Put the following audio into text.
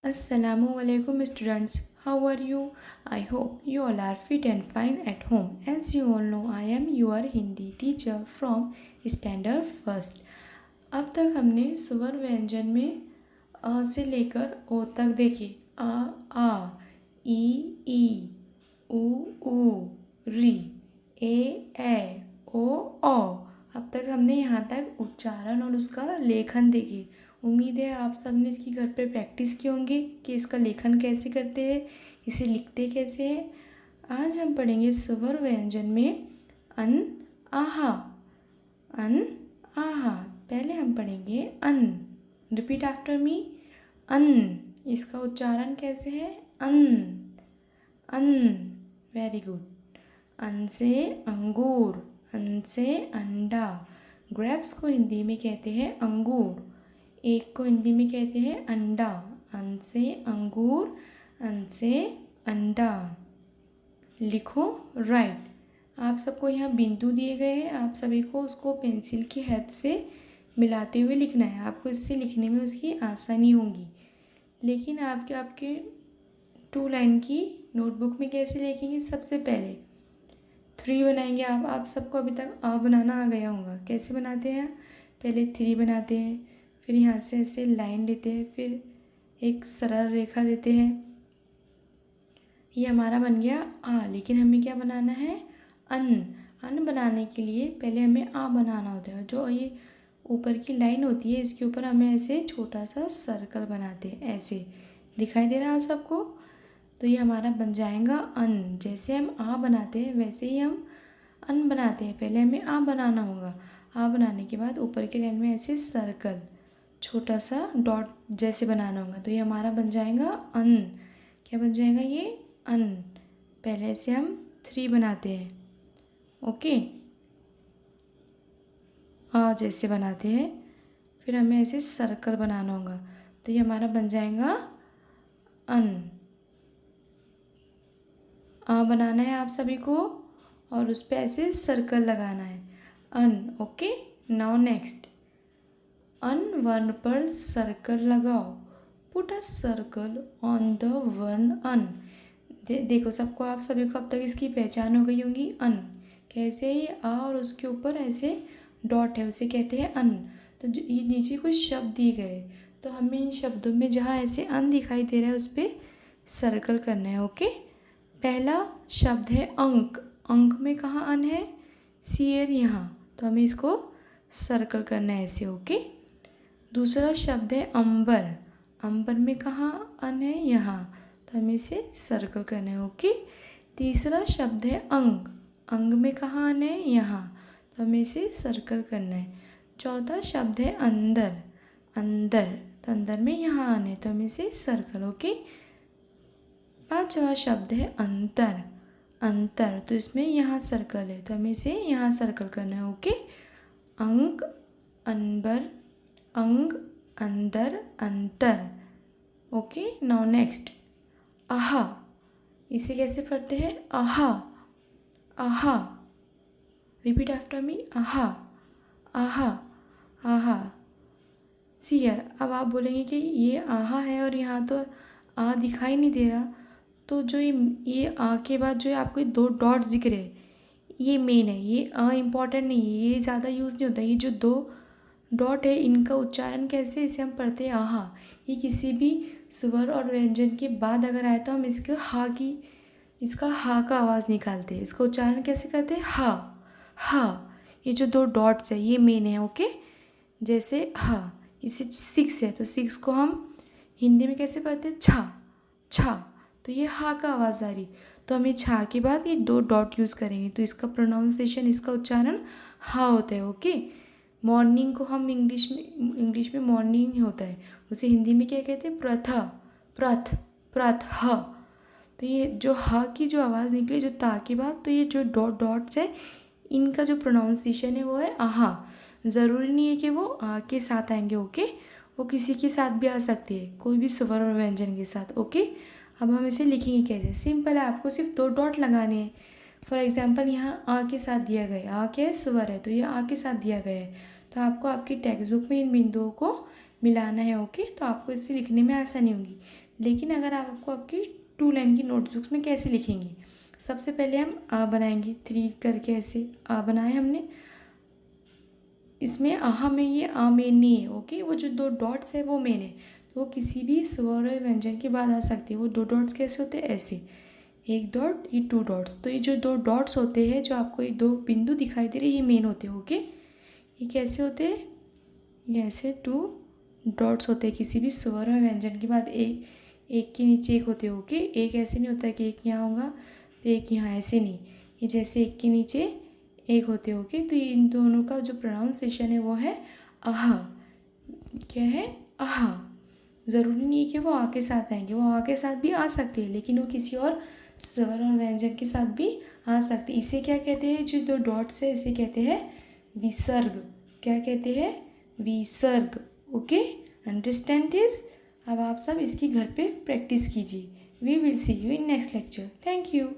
Assalamualaikum students. How are you? I hope you all are fit and fine at home. As you all know, I am your Hindi teacher from Standard First. अब तक हमने स्वर व्यंजन में अ से लेकर ओ तक देखे। आ ई उ री ए ओ। अब तक हमने यहाँ तक उच्चारण और उसका लेखन देखे। उम्मीद है आप सबने इसकी घर पे प्रैक्टिस की होंगी कि इसका लेखन कैसे करते हैं, इसे लिखते कैसे हैं। आज हम पढ़ेंगे स्वर व्यंजन में अन आहा। अन आहा। पहले हम पढ़ेंगे अन। Repeat after me. अन। इसका उच्चारण कैसे है? अन। अन। Very good. अन से अंगूर, अन से अंडा। ग्रेप्स को हिंदी में कहते हैं अंगूर, एक को हिंदी में कहते हैं अंडा। अन से अंगूर, अन से अंडा। लिखो राइट। आप सबको यहाँ बिंदु दिए गए हैं, आप सभी को उसको पेंसिल की हेल्प से मिलाते हुए लिखना है। आपको इससे लिखने में उसकी आसानी होगी। लेकिन आपके 2 लाइन की नोटबुक में कैसे लिखेंगे? सबसे पहले 3 बनाएंगे। आप सबको अभी तक अ बनाना आ गया होगा। कैसे बनाते हैं? पहले 3 बनाते हैं, फिर यहाँ से ऐसे लाइन लेते हैं, फिर एक सरल रेखा लेते हैं। ये हमारा बन गया आ। लेकिन हमें क्या बनाना है? अन। अन बनाने के लिए पहले हमें आ बनाना होता है। जो ये ऊपर की लाइन होती है, इसके ऊपर हमें ऐसे छोटा सा सर्कल बनाते हैं। ऐसे दिखाई दे रहा है आप सबको? तो ये हमारा बन जाएगा अन। जैसे हम आ बनाते हैं वैसे ही हम अन बनाते हैं। पहले हमें आ बनाना होगा। आ बनाने के बाद ऊपर की लाइन में ऐसे सर्कल छोटा सा डॉट जैसे बनाना होगा। तो ये हमारा बन जाएगा अन। क्या बन जाएगा ये? अन। पहले से हम 3 बनाते हैं। ओके, आ जैसे बनाते हैं, फिर हमें ऐसे सर्कल बनाना होगा। तो ये हमारा बन जाएगा अन। आ बनाना है आप सभी को और उस पर ऐसे सर्कल लगाना है। अन। Okay, now next. अन वर्ण पर सर्कल लगाओ। Put a circle on the वर्ण अन। देखो सबको, आप सभी को अब तक इसकी पहचान हो गई होगी। अन कैसे? ये आ और उसके ऊपर ऐसे डॉट है, उसे कहते हैं अन। तो ये नीचे कुछ शब्द दिए गए, तो हमें इन शब्दों में जहाँ ऐसे अन दिखाई दे रहा है उस पर सर्कल करना है। ओके, पहला शब्द है अंक। अंक में कहाँ अन है? सियर यहाँ, तो हमें इसको सर्कल करना है ऐसे। ओके, दूसरा शब्द है अंबर। अंबर में कहाँ अन है? यहाँ, तो हमें इसे सर्कल करना है। ओके, तीसरा शब्द है अंग। अंग में कहाँ अन है? यहाँ, तो हमें इसे सर्कल करना है। चौथा शब्द है अंदर। अंदर, तो अंदर में यहाँ अन है, तो हमें इसे सर्कल। ओके, पांचवा शब्द है अंतर। अंतर, तो इसमें यहाँ सर्कल है, तो हमें इसे यहाँ सर्कल करना है। ओके, अंग, अनबर, अंग, अंदर, अंतर। ओके, नाउ नेक्स्ट आहा। इसे कैसे पढ़ते हैं? आहा। आहा। Repeat after me. आहा। आहा। आहा। सियर। अब आप बोलेंगे कि ये आहा है और यहाँ तो आ दिखाई नहीं दे रहा, तो जो ये आ के बाद जो आपको 2 डॉट्स दिख रहे हैं, ये मेन है। ये अ इम्पॉर्टेंट नहीं है, ये ज़्यादा यूज़ नहीं होता। ये जो 2 डॉट है, इनका उच्चारण कैसे? इसे हम पढ़ते हैं आहा। ये किसी भी स्वर और व्यंजन के बाद अगर आए तो हम इसका हा का आवाज़ निकालते हैं। इसका उच्चारण कैसे करते हैं? हा। हा। ये जो 2 डॉट्स है ये मेन है। ओके, जैसे हा, इसे 6 है तो 6 को हम हिंदी में कैसे पढ़ते हैं? छा। छा, तो ये हा का आवाज़ आ रही, तो हम ये छा के बाद ये 2 डॉट यूज़ करेंगे, तो इसका प्रोनाउंसिएशन, इसका उच्चारण हा होता है। ओके, मॉर्निंग को हम इंग्लिश में मॉर्निंग होता है, उसे हिंदी में क्या कहते हैं? प्रथ। प्रथ। प्रथ ह। तो ये जो ह की जो आवाज़ निकली जो ता के बाद, तो ये जो डॉट्स है इनका जो प्रोनाउंसिएशन है वो है आहा। ज़रूरी नहीं है कि वो आ के साथ आएंगे। ओके, वो किसी के साथ भी आ सकती है, कोई भी स्वर और व्यंजन के साथ। ओके, अब हम इसे लिखेंगे कैसे? सिंपल है, आपको सिर्फ 2 डॉट लगाने हैं। फॉर एग्जाम्पल यहाँ आ के साथ दिया गया है, आ क्या है? स्वर है, तो ये आ के साथ दिया गया है, तो आपको आपकी टेक्स्ट बुक में इन बिंदुओं को मिलाना है। ओके, तो आपको इससे लिखने में आसानी होगी। लेकिन अगर आपको आपकी 2 लाइन की नोटबुक्स में कैसे लिखेंगे, सबसे पहले हम आ बनाएंगे 3 करके, ऐसे आ बनाए हमने। इसमें आहा में ये आ मेन नहीं है, ओके। वो जो 2 डॉट्स है वो मेन है, तो वो किसी भी स्वर या व्यंजन के बाद आ सकती है। वो 2 डॉट्स कैसे होते हैं, ऐसे 1 डॉट, ये 2 डॉट्स। तो ये जो 2 डॉट्स होते हैं, जो आपको ये 2 बिंदु दिखाई दे रहे हैं, ये मेन होते हैं, ओके। ये कैसे होते हैं, ये ऐसे 2 डॉट्स होते हैं किसी भी स्वर और व्यंजन के बाद, एक के नीचे एक होते हैं, ओके। एक ऐसे नहीं होता है कि एक यहाँ होगा तो एक यहाँ, ऐसे नहीं। ये जैसे एक के नीचे एक होते हैं, ओके। तो ये इन दोनों का जो प्रोनाउंसिएशन है वो है आहा। क्या है, आहा। ज़रूरी नहीं है कि वो आ के साथ आएंगे, वो आ के साथ भी आ सकते हैं, लेकिन वो किसी और स्वर और व्यंजन के साथ भी आ सकते हैं। इसे क्या कहते हैं, जो 2 डॉट्स है, इसे कहते हैं विसर्ग। क्या कहते हैं, विसर्ग, ओके। Understand this. अब आप सब इसकी घर पे प्रैक्टिस कीजिए। We will see you in next lecture. Thank you.